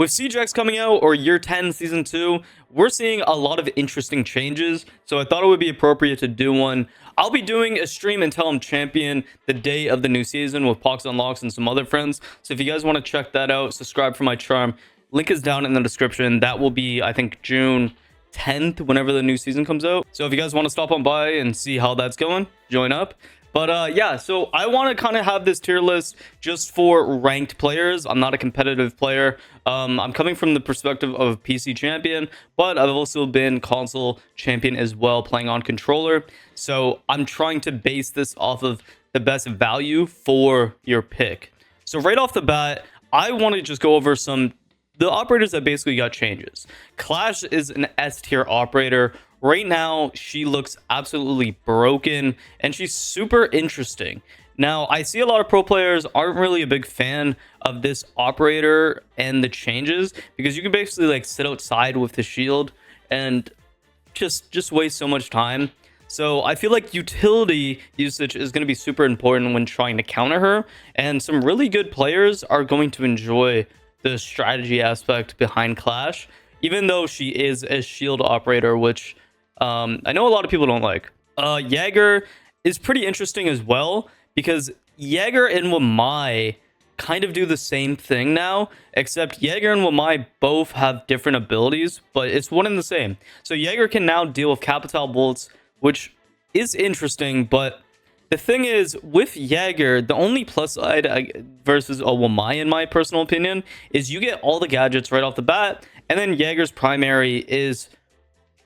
With Siege X coming out, or Year 10 Season 2, we're seeing a lot of interesting changes, so I thought it would be appropriate to do one. I'll be doing a stream until I'm champion the day of the new season with Pox Unlocks and some other friends, so if you guys want to check that out, subscribe for my charm. Link is down in the description. That will be, I think, June 10th, whenever the new season comes out. So if you guys want to stop on by and see how that's going, join up. But yeah, so I want to kind of have this tier list just for ranked players. I'm not a competitive player. I'm coming from the perspective of PC champion, but I've also been console champion as well, playing on controller. So I'm trying to base this off of the best value for your pick. So right off the bat, I want to just go over the operators that basically got changes. Clash is an S tier operator. Right now, she looks absolutely broken, and she's super interesting. Now, I see a lot of pro players aren't really a big fan of this operator and the changes, because you can basically like sit outside with the shield and just waste so much time. So I feel like utility usage is going to be super important when trying to counter her, and some really good players are going to enjoy the strategy aspect behind Clash, even though she is a shield operator, which I know a lot of people don't like. Jäger is pretty interesting as well, because Jäger and Wamai kind of do the same thing now, except Jäger and Wamai both have different abilities, but it's one and the same. So Jäger can now deal with Capital Bolts, which is interesting, but the thing is, with Jäger, the only plus side versus a Wamai, in my personal opinion, is you get all the gadgets right off the bat, and then Jäger's primary is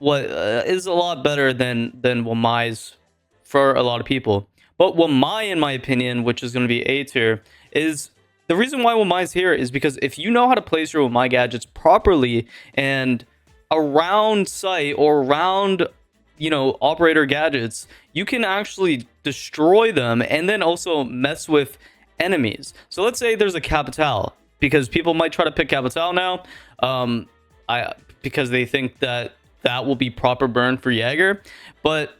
what is a lot better than Wamai's for a lot of people. But Wamai, in my opinion, which is going to be A tier, is the reason why Wamai's here is because if you know how to place your Wamai gadgets properly and around site or around, you know, operator gadgets, you can actually destroy them and then also mess with enemies. So let's say there's a Capital, because people might try to pick Capital now, because they think that will be proper burn for Jäger. But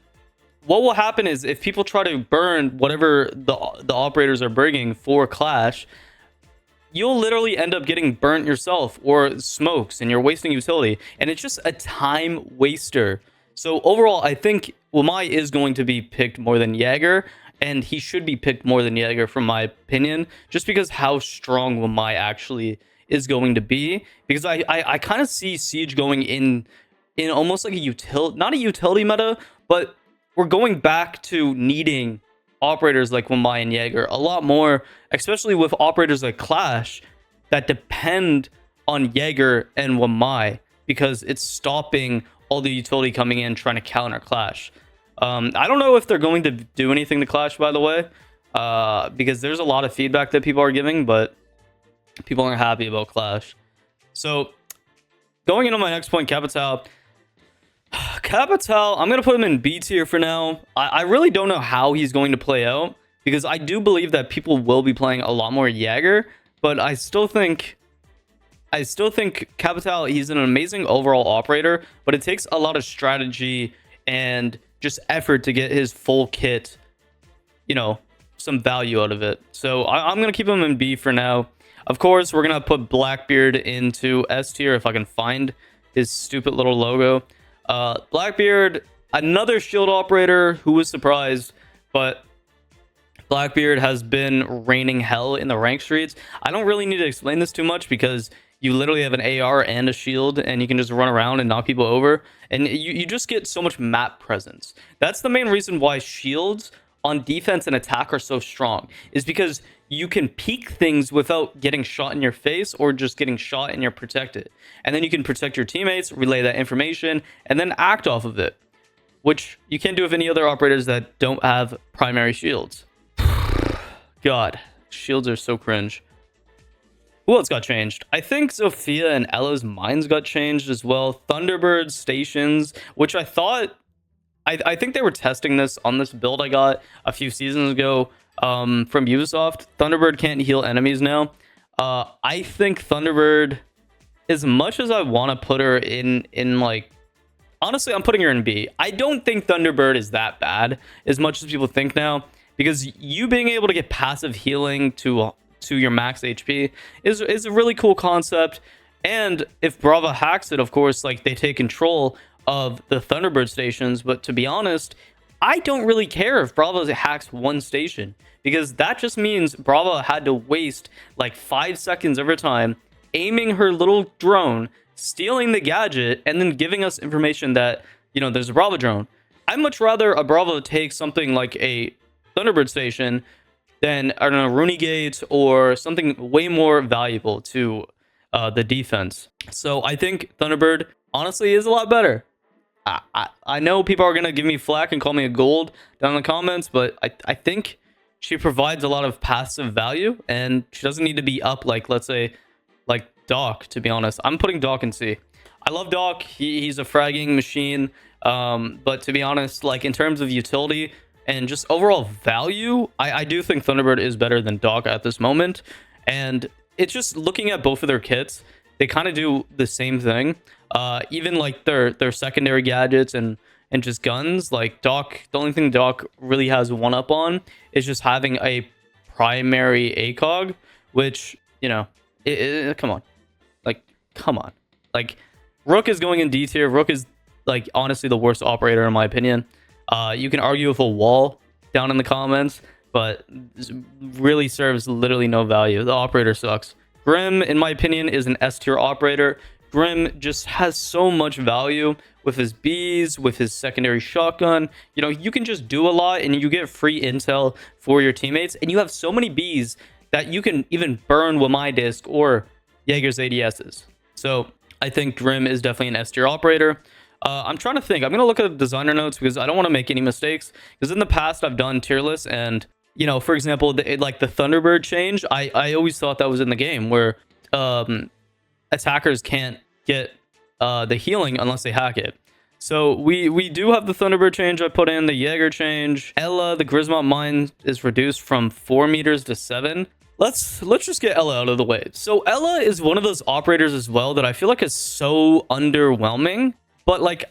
what will happen is, if people try to burn whatever the operators are bringing for Clash, you'll literally end up getting burnt yourself or smokes, and you're wasting utility, and it's just a time waster. So overall, I think Wamai is going to be picked more than Jäger, and he should be picked more than Jäger, from my opinion, just because how strong Wamai actually is going to be. Because I kind of see Siege going in almost like a utility, not a utility meta, but we're going back to needing operators like Wamai and Jäger a lot more, especially with operators like Clash that depend on Jäger and Wamai, because it's stopping all the utility coming in trying to counter Clash. I don't know if they're going to do anything to Clash, by the way, because there's a lot of feedback that people are giving, but people aren't happy about Clash. So going into my next point, Capital, I'm going to put him in B tier for now. I really don't know how he's going to play out, because I do believe that people will be playing a lot more Jäger, but I still think Capital, he's an amazing overall operator, but it takes a lot of strategy and just effort to get his full kit, you know, some value out of it. So I'm going to keep him in B for now. Of course, we're going to put Blackbeard into S tier if I can find his stupid little logo. Blackbeard, another shield operator who was surprised, but Blackbeard has been raining hell in the rank streets. I don't really need to explain this too much, because you literally have an AR and a shield, and you can just run around and knock people over, and you just get so much map presence. That's the main reason why shields on defense and attack are so strong, is because you can peek things without getting shot in your face or just getting shot and you're protected. And then you can protect your teammates, relay that information, and then act off of it, which you can't do with any other operators that don't have primary shields. God, shields are so cringe. Who else got changed? I think Zofia and Ella's mines got changed as well. Thunderbird stations, which I thought, I think they were testing this on this build I got a few seasons ago from Ubisoft. Thunderbird can't heal enemies now. I think Thunderbird, as much as I want to put her in like, honestly, I'm putting her in B. I don't think Thunderbird is that bad as much as people think now, because you being able to get passive healing to your max HP is a really cool concept. And if Brava hacks it, of course, like they take control of the Thunderbird stations. But to be honest, I don't really care if Brava hacks one station, because that just means Brava had to waste like 5 seconds of her time aiming her little drone, stealing the gadget, and then giving us information that, you know, there's a Brava drone. I'd much rather a Bravo take something like a Thunderbird station than, I don't know, Rooney Gate or something way more valuable to the defense. So I think Thunderbird honestly is a lot better. I know people are going to give me flack and call me a gold down in the comments, but I think she provides a lot of passive value, and she doesn't need to be up like, let's say, like Doc, to be honest. I'm putting Doc in C. I love Doc. He's a fragging machine. But to be honest, like in terms of utility and just overall value, I do think Thunderbird is better than Doc at this moment. And it's just looking at both of their kits, they kind of do the same thing. Even like their secondary gadgets and just guns, like Doc, the only thing Doc really has one up on is just having a primary ACOG, which, you know, come on. Like, come on. Like, Rook is going in D tier. Rook is, like, honestly the worst operator in my opinion. You can argue with a wall down in the comments, but really serves literally no value. The operator sucks. Grim, in my opinion, is an S tier operator. Grim just has so much value with his bees, with his secondary shotgun. You know, you can just do a lot and you get free intel for your teammates, and you have so many bees that you can even burn with my disc or Jaeger's ADSs. So I think Grim is definitely an S tier operator. I'm trying to think. I'm going to look at the designer notes because I don't want to make any mistakes. Because in the past, I've done tier lists, and, you know, for example, like the Thunderbird change, I always thought that was in the game where attackers can't get the healing unless they hack it. So we do have the Thunderbird change I put in, the Jaeger change. Ella, the Grismont mine is reduced from 4 meters to 7. Let's just get Ella out of the way. So Ella is one of those operators as well that I feel like is so underwhelming. But like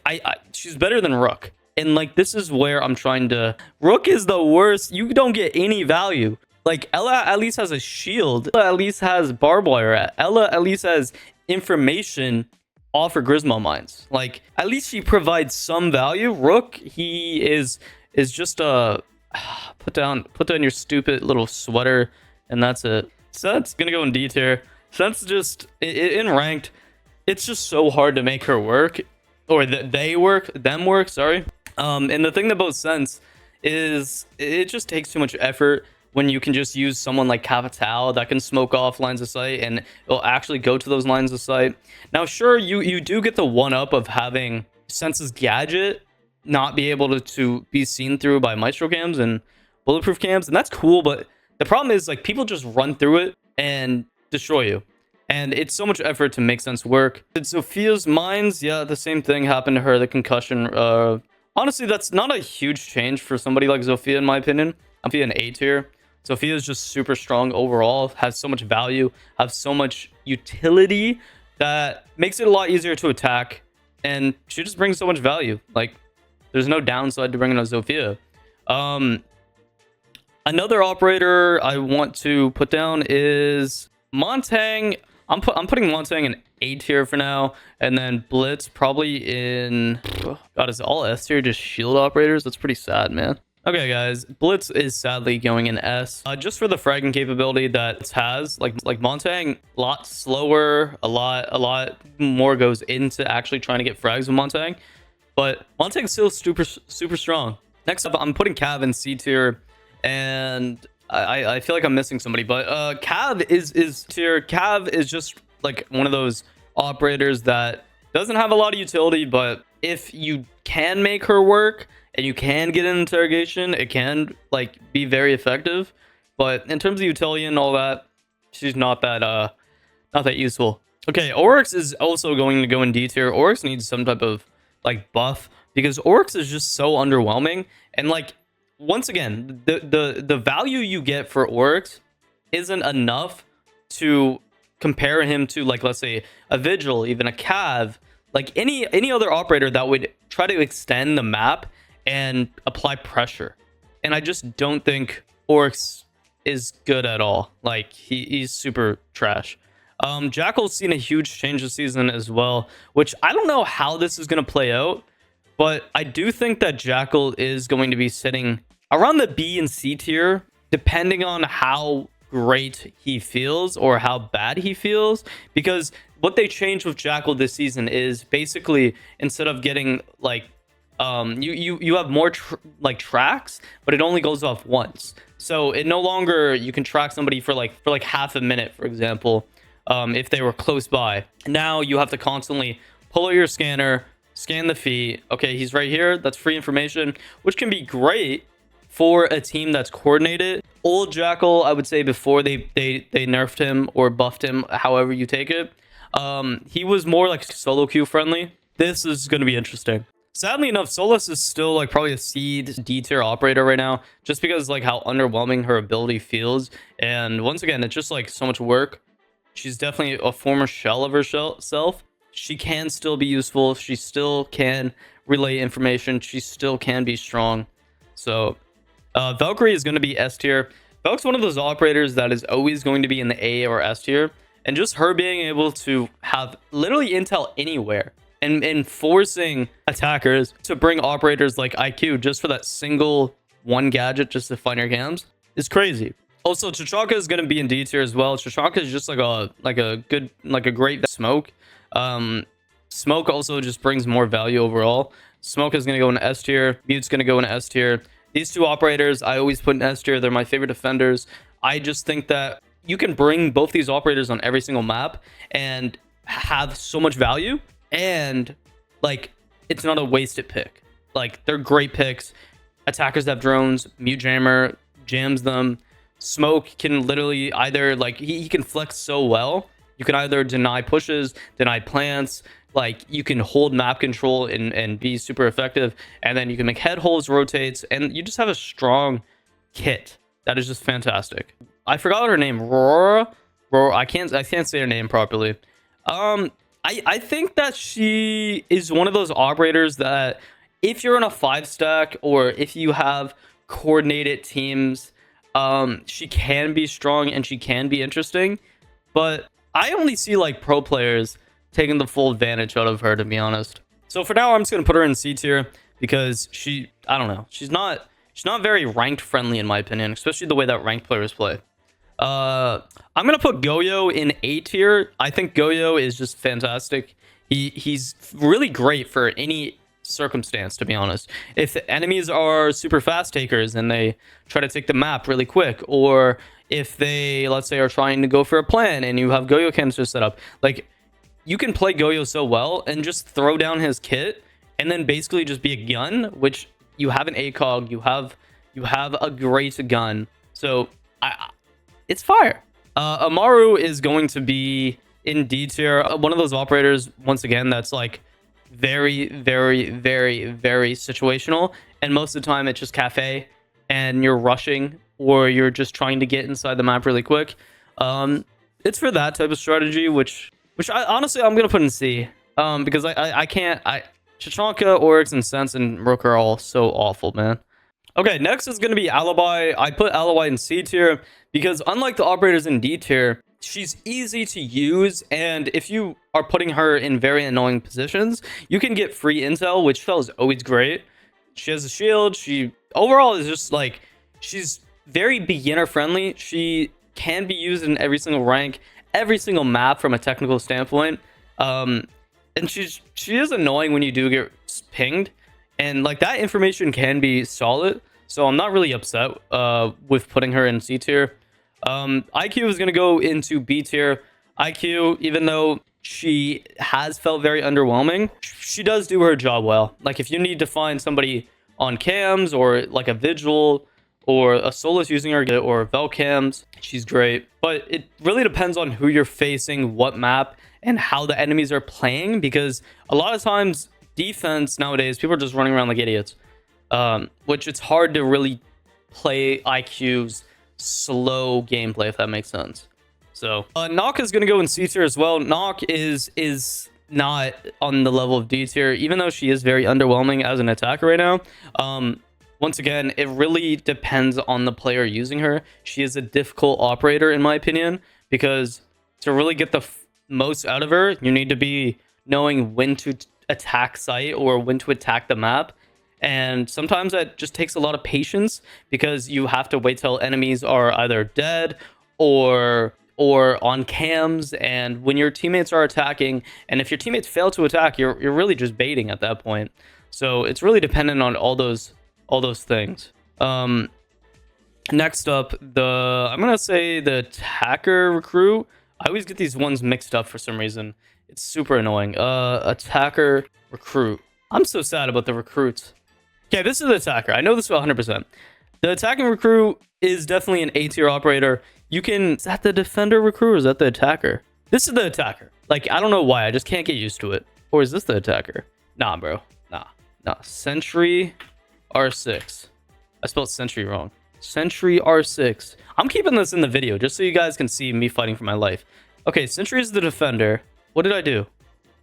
she's better than Rook. And like this is where I'm trying to... Rook is the worst. You don't get any value. Like Ella at least has a shield. Ella at least has barbed wire. Ella at least has information off her Grismont mines. Like at least she provides some value. Rook, he is just a... Put down your stupid little sweater, and that's it. Seth's gonna go in D tier. Seth's just in ranked. It's just so hard to make her work. Or them work, sorry. And the thing that both sense is it just takes too much effort when you can just use someone like Capital that can smoke off lines of sight and it'll actually go to those lines of sight. Now, sure, you do get the one-up of having Sense's gadget not be able to be seen through by maestro cams and bulletproof cams, and that's cool, but the problem is like people just run through it and destroy you. And it's so much effort to make Sense work. Did Sophia's mines? Yeah, the same thing happened to her, the concussion. Honestly, that's not a huge change for somebody like Sophia, in my opinion. I'm feeling an A tier. Sophia is just super strong overall, has so much value, has so much utility that makes it a lot easier to attack. And she just brings so much value. Like, there's no downside to bringing a Sophia. Another operator I want to put down is Montang. I'm putting Montang in A tier for now, and then Blitz probably in... God, is all S tier just shield operators? That's pretty sad, man. Okay, guys, Blitz is sadly going in S. Just for the fragging capability that it has, like Montang, a lot slower, a lot more goes into actually trying to get frags with Montang, but Montang's still super strong. Next up, I'm putting Cav in C tier, and I feel like I'm missing somebody, but Cav is tier. Cav is just like one of those operators that doesn't have a lot of utility, but if you can make her work and you can get an interrogation, it can like be very effective. But in terms of utility and all that, she's not that useful. Okay, Oryx is also going to go in D tier. Oryx needs some type of like buff because Oryx is just so underwhelming, and like once again, the value you get for Oryx isn't enough to compare him to, like, let's say a Vigil, even a Cav, like any other operator that would try to extend the map and apply pressure. And I just don't think Oryx is good at all. Like he's super trash. Jackal's seen a huge change this season as well, which I don't know how this is going to play out, but I do think that Jackal is going to be sitting around the B and C tier, depending on how great he feels or how bad he feels. Because what they changed with Jackal this season is basically, instead of getting like you have more like tracks, but it only goes off once. So it no longer, you can track somebody for like half a minute, for example, if they were close by. Now you have to constantly pull out your scanner, scan the feet. Okay, he's right here. That's free information, which can be great for a team that's coordinated. Old Jackal, I would say, before they nerfed him or buffed him, however you take it, he was more like solo queue friendly. This is going to be interesting. Sadly enough, Solus is still like probably a seed D tier operator right now, just because like how underwhelming her ability feels. And once again, it's just like so much work. She's definitely a former shell of herself. She can still be useful. She still can relay information. She still can be strong. So Valkyrie is going to be S tier. Valk's one of those operators that is always going to be in the A or S tier. And just her being able to have literally intel anywhere and forcing attackers to bring operators like IQ just for that single one gadget just to find your cams is crazy. Also, Chichanka is going to be in D tier as well. Chichanka is just like a great smoke. Smoke also just brings more value overall. Smoke is going to go in S tier. Mute's going to go in S tier. These two operators I always put in S tier. They're my favorite defenders. I just think that you can bring both these operators on every single map and have so much value. And like, it's not a wasted pick. Like, they're great picks. Attackers have drones. Mute Jammer jams them. Smoke can literally either like he can flex so well. You can either deny pushes, deny plants. Like, you can hold map control and be super effective. And then you can make head holes, rotates, and you just have a strong kit that is just fantastic. I forgot her name. Roar. I can't say her name properly. I think that she is one of those operators that if you're in a 5-stack or if you have coordinated teams, she can be strong and she can be interesting. But I only see like pro players taking the full advantage out of her, to be honest. So for now, I'm just going to put her in C tier because I don't know. She's not very ranked friendly in my opinion, especially the way that ranked players play. I'm gonna put Goyo in A tier. I think Goyo is just fantastic. He's really great for any circumstance, to be honest. If the enemies are super fast takers and they try to take the map really quick, or if they, let's say, are trying to go for a plan and you have Goyo canister set up, like, you can play Goyo so well and just throw down his kit and then basically just be a gun, which you have an ACOG, you have a great gun. So it's fire. Amaru is going to be in D tier. One of those operators, once again, that's like very, very, very, very situational. And most of the time it's just cafe and you're rushing or you're just trying to get inside the map really quick. It's for that type of strategy, which I honestly, I'm going to put in C. Because I can't, Chichanka, Oryx, and Sense and Rook are all so awful, man. Okay, next is going to be Alibi. I put Alibi in C tier because unlike the operators in D tier, she's easy to use. And if you are putting her in very annoying positions, you can get free intel, which feels always great. She has a shield. She overall is just like, she's very beginner friendly. She can be used in every single rank, every single map from a technical standpoint. And she is annoying when you do get pinged. And like that information can be solid, so I'm not really upset with putting her in C tier. IQ is going to go into B tier. IQ, even though she has felt very underwhelming, she does do her job well. Like if you need to find somebody on cams or like a vigil or a Solus using her or Vel cams, she's great. But it really depends on who you're facing, what map, and how the enemies are playing, because a lot of times defense nowadays, people are just running around like idiots, which it's hard to really play IQ's slow gameplay, if that makes sense. So Knock is going to go in C tier as well. Knock is not on the level of D tier, even though she is very underwhelming as an attacker right now. Once again, it really depends on the player using her. She is a difficult operator in my opinion, because to really get the most out of her, you need to be knowing when to attack site or when to attack the map. And sometimes that just takes a lot of patience because you have to wait till enemies are either dead or on cams. And when your teammates are attacking, and if your teammates fail to attack, you're really just baiting at that point. So it's really dependent on all those things. Next up, I'm gonna say the attacker recruit. I always get these ones mixed up for some reason. It's super annoying. Attacker recruit. I'm so sad about the recruits. Okay, this is the attacker. I know this 100%. The attacking recruit is definitely an A tier operator. Is that the defender recruit or is that the attacker? This is the attacker. Like, I don't know why. I just can't get used to it. Or is this the attacker? Nah, bro. Nah. Sentry R6. I spelled sentry wrong. Sentry R6. I'm keeping this in the video just so you guys can see me fighting for my life. Okay, Sentry is the defender. What did I do?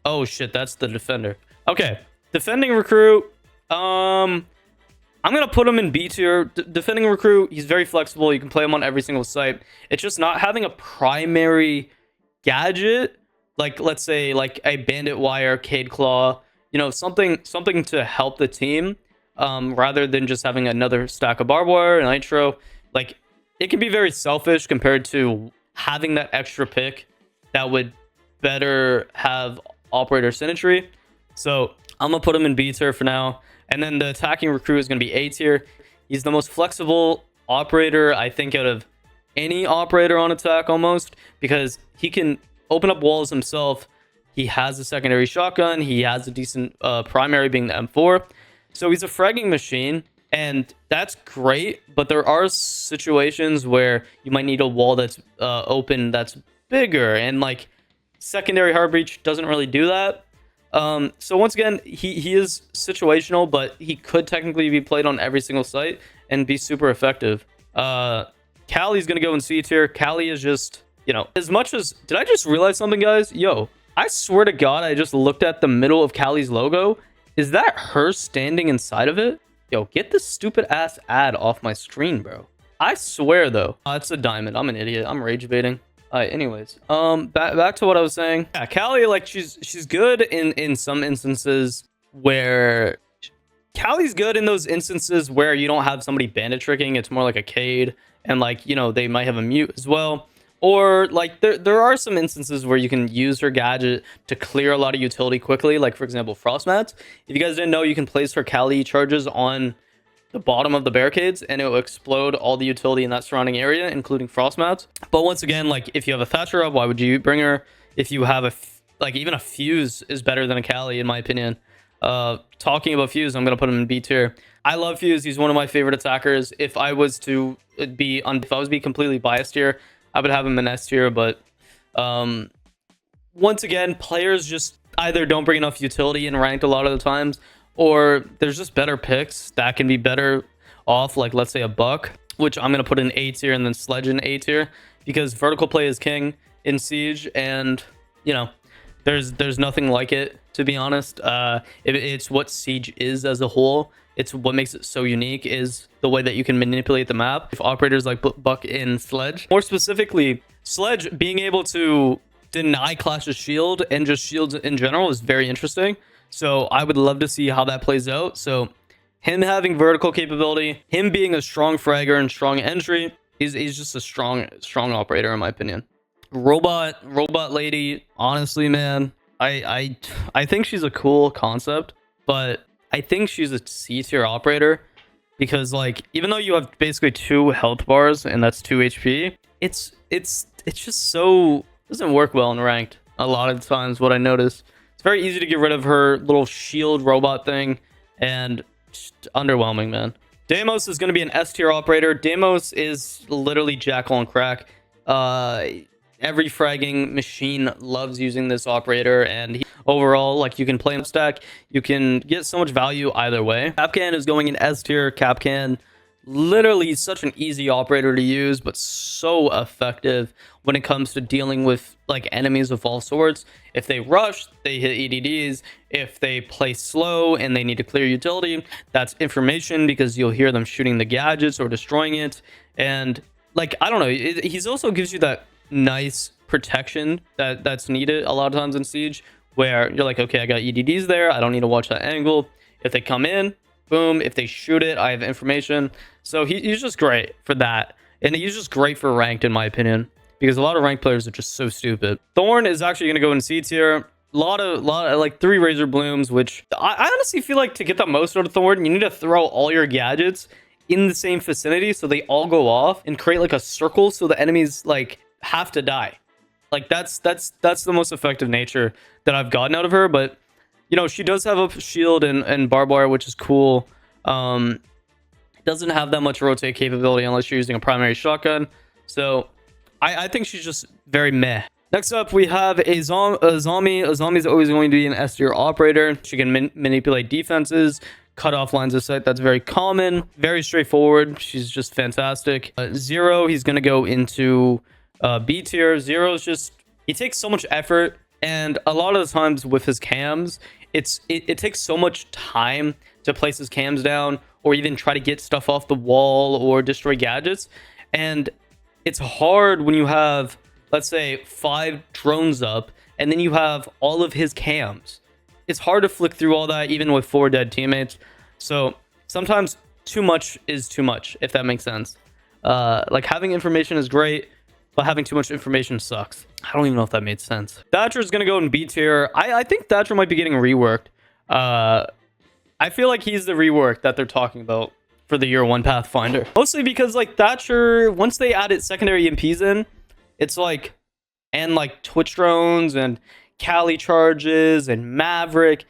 Oh, shit. That's the defender. Okay. Defending recruit. I'm going to put him in B tier. Defending recruit, he's very flexible. You can play him on every single site. It's just not having a primary gadget, like, let's say, like a bandit wire, Cade Claw, you know, something to help the team, rather than just having another stack of barbed wire and nitro. Like, it can be very selfish compared to having that extra pick that would better have operator synergy. So I'm going to put him in B tier for now. And then the attacking recruit is going to be A tier. He's the most flexible operator, I think, out of any operator on attack almost, because he can open up walls himself. He has a secondary shotgun. He has a decent primary being the M4. So he's a fragging machine, and that's great. But there are situations where you might need a wall that's open, that's bigger, and like secondary hard breach doesn't really do that. So once again, he is situational, but he could technically be played on every single site and be super effective. Callie's gonna go in C tier. Callie is just, you know, as much as... Did I just realize something, guys? Yo, I swear to God, I just looked at the middle of Callie's logo. Is that her standing inside of it? Yo, get this stupid ass ad off my screen, bro. I swear, though. It's a diamond. I'm an idiot. I'm rage baiting. Alright, anyways, back to what I was saying. Yeah, Callie, like, she's good in some instances where... Callie's good in those instances where you don't have somebody bandit tricking. It's more like a Cade, and, like, you know, they might have a mute as well. Or, like, there are some instances where you can use her gadget to clear a lot of utility quickly, like, for example, frost mats. If you guys didn't know, you can place her Callie charges on the bottom of the barricades and it will explode all the utility in that surrounding area, including frost mats. But once again, like, if you have a Thatcher up, why would you bring her? If you have like, even a Fuse is better than a Callie, in my opinion. Talking about Fuse, I'm gonna put him in B tier. I love Fuse. He's one of my favorite attackers. If I was to be completely biased here, I would have him in S tier. But once again, players just either don't bring enough utility in ranked a lot of the times, or there's just better picks that can be better off, like, let's say, a Buck, which I'm going to put in A tier, and then Sledge in A tier, because vertical play is king in Siege, and, you know, there's nothing like it, to be honest. It's what Siege is as a whole. It's what makes it so unique, is the way that you can manipulate the map. If operators like Buck in Sledge, more specifically, Sledge being able to deny Clash's shield and just shields in general is very interesting. So I would love to see how that plays out. So him having vertical capability, him being a strong fragger and strong entry, he's just a strong operator, in my opinion. Robot lady, honestly, man, I think she's a cool concept, but I think she's a C tier operator, because, like, even though you have basically 2 health bars and that's 2 HP, it's just so doesn't work well in ranked a lot of times. What I noticed, it's very easy to get rid of her little shield robot thing, and just underwhelming, man. Deimos is going to be an S tier operator. Deimos is literally Jackal and Crack. Every fragging machine loves using this operator, and overall, like, you can play him stack, you can get so much value either way. Capcan is going in S tier. Capcan, literally such an easy operator to use, but so effective when it comes to dealing with, like, enemies of all sorts. If they rush, they hit EDDs. If they play slow and they need to clear utility, that's information, because you'll hear them shooting the gadgets or destroying it. And, like, I don't know, he's also gives you that nice protection that's needed a lot of times in Siege, where you're like, okay, I got EDDs there, I don't need to watch that angle. If they come in, boom. If they shoot it, I have information. So he's just great for that, and he's just great for ranked, in my opinion, because a lot of ranked players are just so stupid. Thorn is actually going to go in C tier. A lot of like 3 Razor Blooms, which I honestly feel like to get the most out of Thorn, you need to throw all your gadgets in the same vicinity so they all go off and create like a circle so the enemies like have to die. Like that's the most effective nature that I've gotten out of her. But you know, she does have a shield and barbed wire, which is cool. Doesn't have that much rotate capability unless you're using a primary shotgun. So I think she's just very meh. Next up, we have a zombie. A zombie is always going to be an S tier operator. She can manipulate defenses, cut off lines of sight. That's very common, very straightforward. She's just fantastic. Zero, he's going to go into B tier. Zero is just, he takes so much effort, and a lot of the times with his cams, it takes so much time to place his cams down or even try to get stuff off the wall or destroy gadgets. And it's hard when you have, let's say, 5 drones up and then you have all of his cams. It's hard to flick through all that even with 4 dead teammates. So sometimes too much is too much, if that makes sense. Like having information is great, but having too much information sucks. I don't even know if that made sense. Thatcher is going to go in B tier. I think Thatcher might be getting reworked. I feel like he's the rework that they're talking about for the year 1 Pathfinder. Mostly because like Thatcher, once they added secondary EMPs in, it's like, and like Twitch drones and Cali charges and Maverick.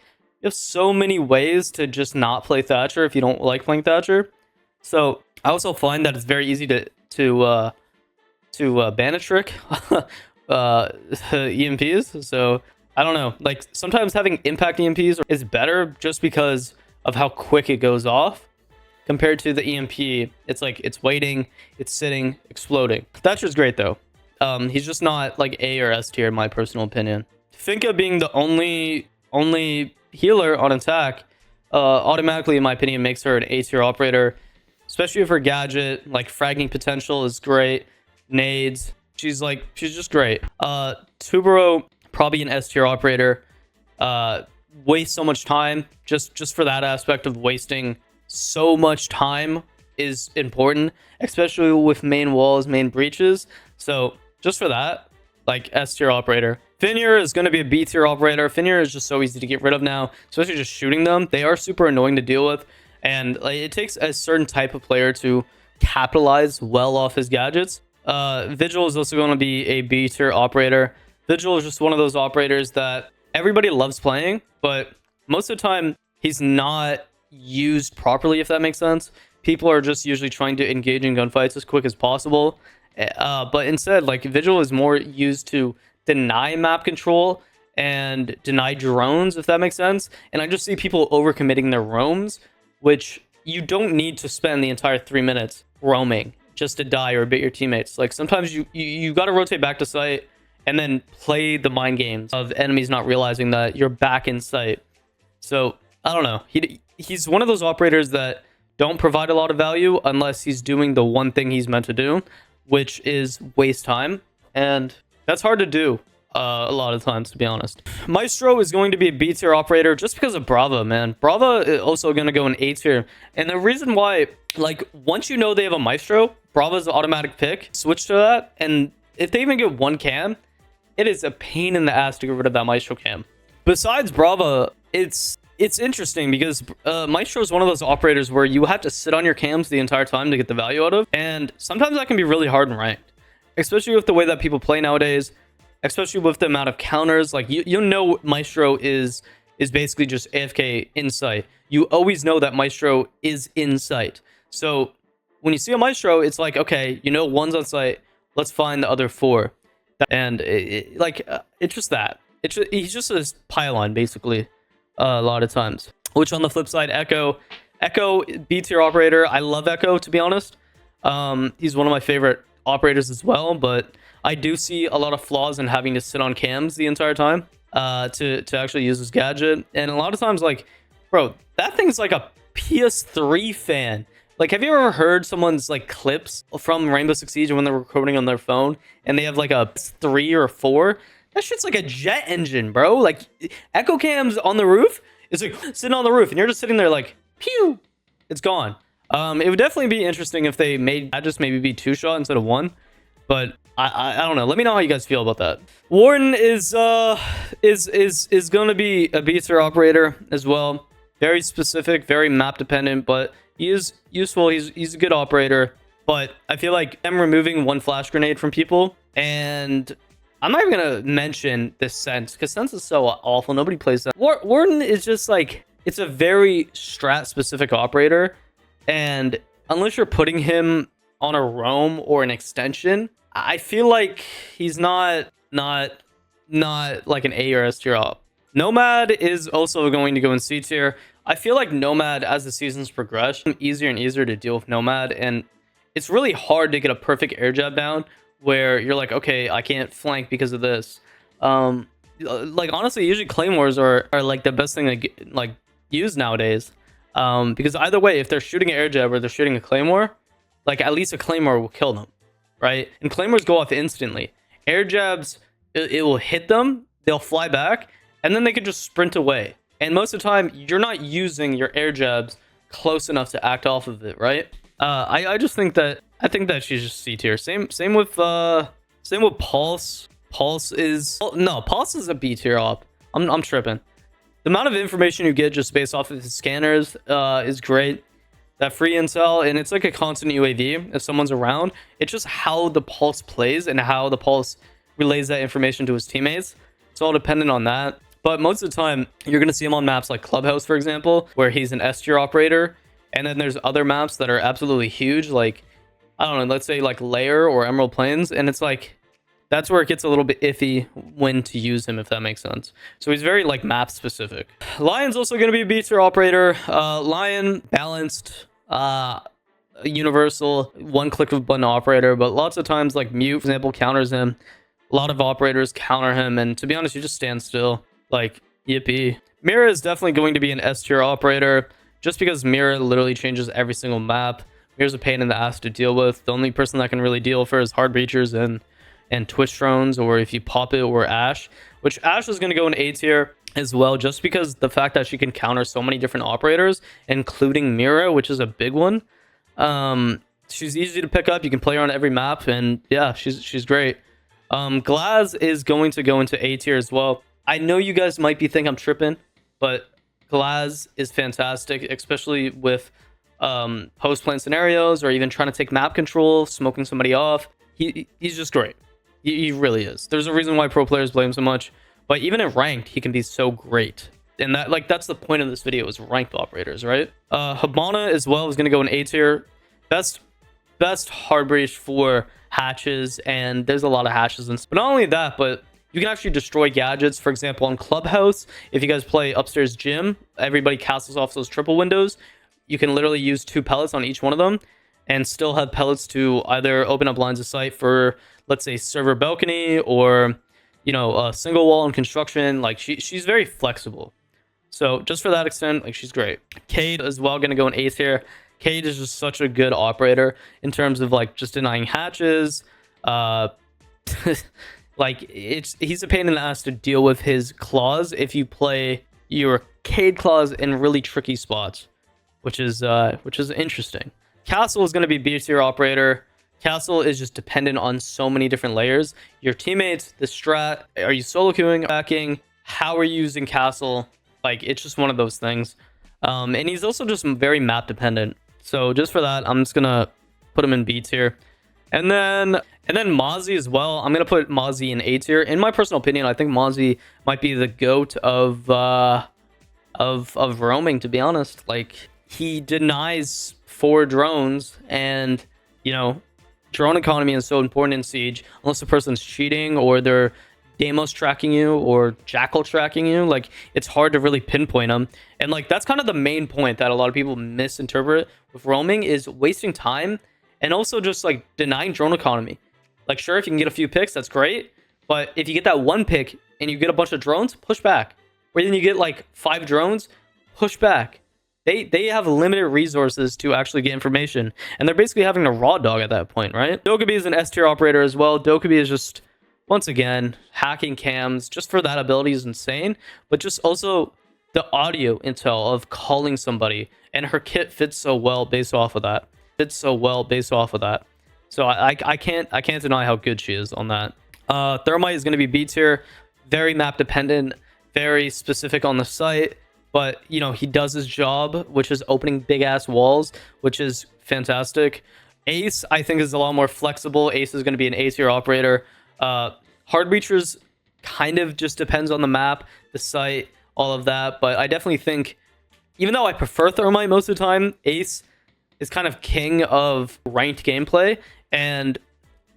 You have so many ways to just not play Thatcher if you don't like playing Thatcher. So I also find that it's very easy to ban a trick EMPs. So I don't know. Like sometimes having impact EMPs is better just because of how quick it goes off. Compared to the EMP, it's like it's waiting, it's sitting, exploding. Thatcher's great though. He's just not like A or S tier in my personal opinion. Finka being the only healer on attack, automatically in my opinion makes her an A tier operator, especially if her gadget like fragging potential is great. Nades, she's just great. Tubero, probably an S tier operator. Waste so much time, just for that aspect of wasting so much time is important, especially with main walls, main breaches. So just for that, like S tier operator. Finir is going to be a B tier operator. Finir is just so easy to get rid of now, especially just shooting them. They are super annoying to deal with, and like, it takes a certain type of player to capitalize well off his gadgets. Vigil is also going to be a B tier operator. Vigil is just one of those operators that everybody loves playing, but most of the time he's not used properly, if that makes sense. People are just usually trying to engage in gunfights as quick as possible, but instead like Vigil is more used to deny map control and deny drones, if that makes sense. And I just see people overcommitting their roams, which you don't need to spend the entire 3 minutes roaming just to die or bait your teammates. Like sometimes you got to rotate back to site and then play the mind games of enemies not realizing that you're back in sight. So I don't know. He's one of those operators that don't provide a lot of value unless he's doing the one thing he's meant to do, which is waste time. And that's hard to do a lot of times, to be honest. Maestro is going to be a B tier operator just because of Brava, man. Brava is also going to go in A tier. And the reason why, like, once you know they have a Maestro, Brava's the automatic pick. Switch to that. And if they even get 1 cam, it is a pain in the ass to get rid of that Maestro cam. Besides Brava, it's interesting because Maestro is one of those operators where you have to sit on your cams the entire time to get the value out of. And sometimes that can be really hard and ranked, especially with the way that people play nowadays, especially with the amount of counters. Like you know Maestro is basically just AFK in sight. You always know that Maestro is in sight. So when you see a Maestro, it's like, okay, you know one's on site, let's find the other 4. And it's just that. He's just a pylon, basically, a lot of times. Which on the flip side, Echo, B tier operator. I love Echo, to be honest. He's one of my favorite operators as well, but I do see a lot of flaws in having to sit on cams the entire time to actually use his gadget. And a lot of times, like, bro, that thing's like a PS3 fan. Like, have you ever heard someone's like clips from Rainbow Six Siege when they're recording on their phone and they have like a 3 or 4? That shit's like a jet engine, bro. Like, echo cams on the roof. It's like sitting on the roof and you're just sitting there like, pew, it's gone. It would definitely be interesting if they made that just maybe be 2-shot instead of 1. But I don't know. Let me know how you guys feel about that. Warden is gonna be a B-tier operator as well. Very specific, very map dependent, but he is useful. He's a good operator. But I feel like them removing 1 flash grenade from people, and I'm not even gonna mention this sense because sense is so awful. Nobody plays that. Warden is just like, it's a very strat specific operator, and unless you're putting him on a roam or an extension, I feel like he's not like an A or S tier op. Nomad is also going to go in C tier. I feel like Nomad, as the seasons progress, easier and easier to deal with Nomad, and it's really hard to get a perfect air jab down where you're like, okay, I can't flank because of this. Like, honestly, usually claymores are like the best thing to get, like, use nowadays, because either way, if they're shooting an air jab or they're shooting a claymore, like, at least a claymore will kill them, right? And claymores go off instantly. Air jabs, it will hit them, they'll fly back, and then they can just sprint away. And most of the time, you're not using your air jabs close enough to act off of it, right? I just think that she's just C tier. Same with Pulse. Pulse is Pulse is a B tier op. I'm tripping. The amount of information you get just based off of his scanners is great. That free intel, and it's like a constant UAV if someone's around. It's just how the Pulse plays and how the Pulse relays that information to his teammates. It's all dependent on that. But most of the time, you're going to see him on maps like Clubhouse, for example, where he's an S tier operator. And then there's other maps that are absolutely huge, like, I don't know, let's say like Lair or Emerald Plains. And it's like, that's where it gets a little bit iffy when to use him, if that makes sense. So he's very like map specific. Lion's also going to be a B tier operator. Lion, balanced, universal, one click of a button operator. But lots of times, like Mute, for example, counters him. A lot of operators counter him. And to be honest, you just stand still. Like, yippee. Mira is definitely going to be an S tier operator, just because Mira literally changes every single map. Mira's a pain in the ass to deal with. The only person that can really deal with her is hard breachers and Twitch drones, or if you pop it, or Ash, which Ash is going to go in A tier as well, just because the fact that she can counter so many different operators, including Mira, which is a big one. She's easy to pick up. You can play her on every map, and yeah, she's great. Glaz is going to go into A tier as well. I know you guys might be thinking I'm tripping, but Glaz is fantastic, especially with post-plan scenarios, or even trying to take map control, smoking somebody off. He's just great. He really is. There's a reason why pro players blame so much, but even in ranked, he can be so great. And that's the point of this video, is ranked operators, right? Habana as well is going to go in A tier. Best hard breach for hatches, and there's a lot of hatches. But not only that, but you can actually destroy gadgets. For example, on Clubhouse, if you guys play upstairs gym, everybody castles off those triple windows. You can literally use 2 pellets on each one of them and still have pellets to either open up lines of sight for, let's say, server balcony, or, you know, a single wall in construction. Like, she's very flexible. So just for that extent, like, she's great. Cade as well, going to go in A tier. Cade is just such a good operator in terms of like just denying hatches. Like, he's a pain in the ass to deal with his claws if you play your Cade claws in really tricky spots, which is interesting. Castle is going to be B tier operator. Castle is just dependent on so many different layers. Your teammates, the strat, are you solo queuing, backing? How are you using Castle? Like, it's just one of those things. And he's also just very map dependent. So just for that, I'm just gonna put him in B tier. And then Mozzie as well. I'm gonna put Mozzie in A tier. In my personal opinion, I think Mozzie might be the GOAT of roaming, to be honest. Like, he denies 4 drones, and, you know, drone economy is so important in Siege. Unless the person's cheating, or they're Deimos tracking you, or Jackal tracking you, like, it's hard to really pinpoint them. And like, that's kind of the main point that a lot of people misinterpret with roaming, is wasting time, and also just like denying drone economy. Like, sure, if you can get a few picks, that's great, but if you get that 1 pick and you get a bunch of drones, push back. Or then you get like 5 drones, push back. They have limited resources to actually get information, and they're basically having to raw dog at that point, right? Dokkaebi is an S tier operator as well. Dokkaebi is just, once again, hacking cams just for that ability is insane, but just also the audio intel of calling somebody, and her kit fits so well based off of that. So I can't deny how good she is on that. Thermite is going to be B tier, very map dependent, very specific on the site, but you know, he does his job, which is opening big ass walls, which is fantastic. Ace, I think, is a lot more flexible. Ace is going to be an A tier operator. Hard breachers kind of just depends on the map, the site, all of that, but I definitely think, even though I prefer Thermite most of the time, Ace is kind of king of ranked gameplay, and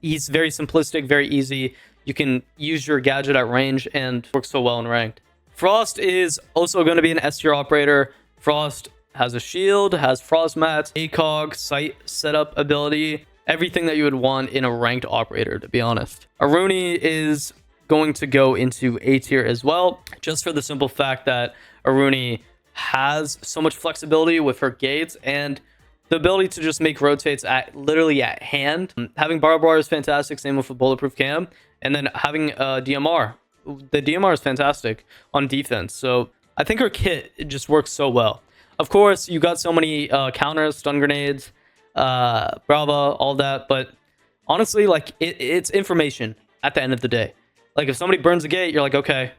he's very simplistic, very easy. You can use your gadget at range and works so well in ranked. Frost is also going to be an S tier operator. Frost has a shield, has frost mats, ACOG, site setup ability, everything that you would want in a ranked operator, to be honest. Aruni is going to go into A tier as well, just for the simple fact that Aruni has so much flexibility with her gates and the ability to just make rotates at literally at hand. Having barbed wire is fantastic, same with a bulletproof cam, and then having DMR. The DMR is fantastic on defense, so I think her kit, it just works so well. Of course, you got so many counters, stun grenades, Brava, all that, but honestly, like, it's information at the end of the day. Like, if somebody burns a gate, you're like, okay,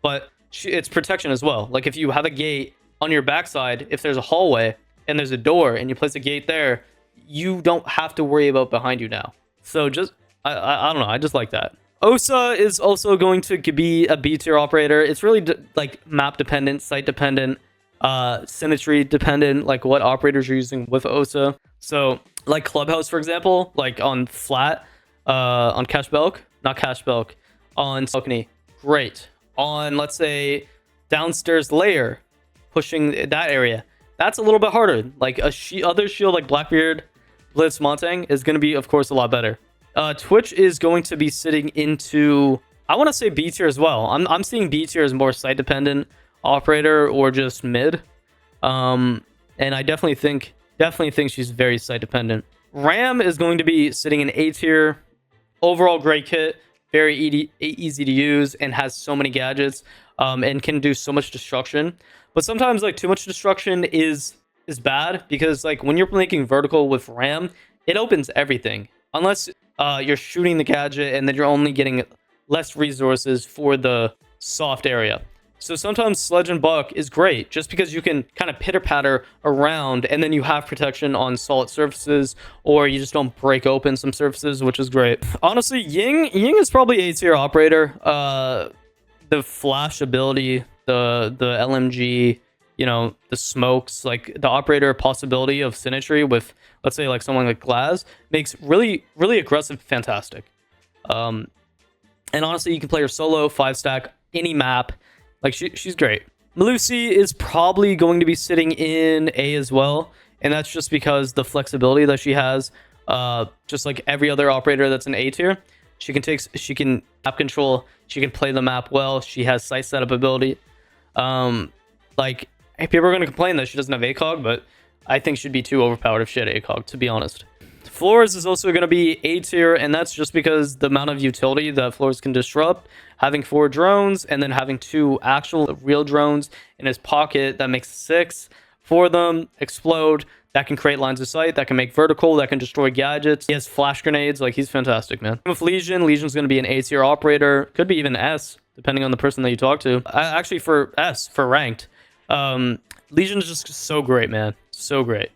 but it's protection as well. Like, if you have a gate on your backside, if there's a hallway and there's a door and you place a gate there, you don't have to worry about behind you now. So just, I don't know, I just like that. Osa is also going to be a B tier operator. It's really like map dependent, site dependent, symmetry dependent, like what operators you're using with Osa. So like Clubhouse, for example, like on flat, on Cash Belk, not Cash Belk, on Balcony, great. On, let's say, downstairs layer, pushing that area, that's a little bit harder. Like a other shield like Blackbeard, Blitz, Montang is going to be, of course, a lot better. Twitch is going to be sitting into, I want to say B tier as well. I'm seeing B tier as more site dependent operator or just mid. And I definitely think she's very site dependent. Ram is going to be sitting in A tier. Overall great kit, very easy to use, and has so many gadgets, and can do so much destruction. But sometimes like too much destruction is bad, because like when you're making vertical with Ram, it opens everything. Unless you're shooting the gadget and then you're only getting less resources for the soft area. So sometimes Sledge and Buck is great just because you can kind of pitter patter around and then you have protection on solid surfaces, or you just don't break open some surfaces, which is great. Honestly, Ying is probably A tier operator. The flash ability, the LMG, you know, the smokes, like the operator possibility of symmetry with, let's say, like someone like Glaz makes really aggressive fantastic. And honestly, you can play her solo 5-stack any map. Like she's great. Melusi is probably going to be sitting in A as well, and that's just because the flexibility that she has, just like every other operator that's an A tier. She can map control, she can play the map well, she has site setup ability. Like, people are going to complain that she doesn't have ACOG, but I think she'd be too overpowered if she had ACOG, to be honest. Floors is also going to be A tier, and that's just because the amount of utility that Floors can disrupt, having 4 drones and then having 2 actual real drones in his pocket, that makes 6 for them, explode, that can create lines of sight, that can make vertical, that can destroy gadgets. He has flash grenades. Like, he's fantastic, man. With Legion's going to be an A tier operator, could be even S, depending on the person that you talk to. Actually, for S, for ranked. Legion's just so great, man. So great.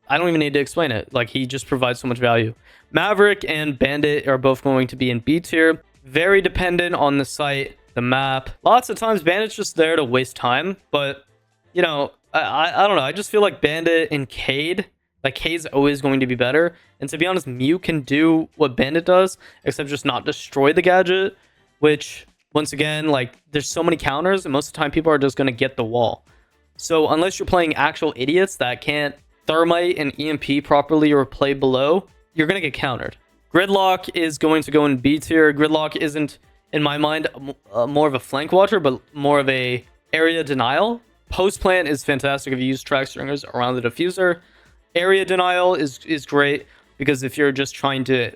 I don't even need to explain it. Like, he just provides so much value. Maverick and Bandit are both going to be in B tier. Very dependent on the site, the map. Lots of times, Bandit's just there to waste time. But, you know, I don't know. I just feel like Bandit and Cade, like, Cade's always going to be better. And to be honest, Mew can do what Bandit does, except just not destroy the gadget. Which, once again, like, there's so many counters, and most of the time, people are just going to get the wall. So, unless you're playing actual idiots that can't Thermite and EMP properly or play below, you're going to get countered. Gridlock is going to go in B tier. Gridlock isn't, in my mind, more of a flank watcher, but more of a area denial. Post plant is fantastic if you use track stringers around the diffuser. Area denial is great because if you're just trying to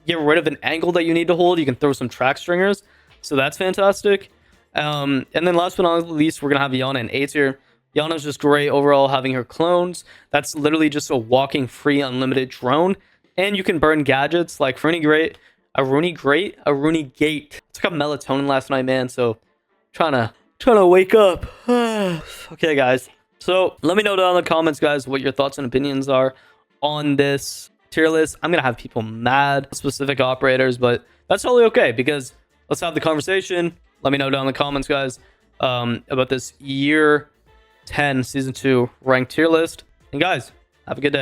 get rid of an angle that you need to hold, you can throw some track stringers. So that's fantastic. And then last but not least, we're gonna have Yana in A tier. Yana's just great overall, having her clones. That's literally just a walking free unlimited drone. And you can burn gadgets like a Rooney Gate. Took up melatonin last night, man. So trying to wake up. Okay, guys. So let me know down in the comments, guys, what your thoughts and opinions are on this tier list. I'm gonna have people mad, specific operators, but that's totally okay because let's have the conversation. Let me know down in the comments, guys, about this year 10 season 2 ranked tier list. And guys, have a good day.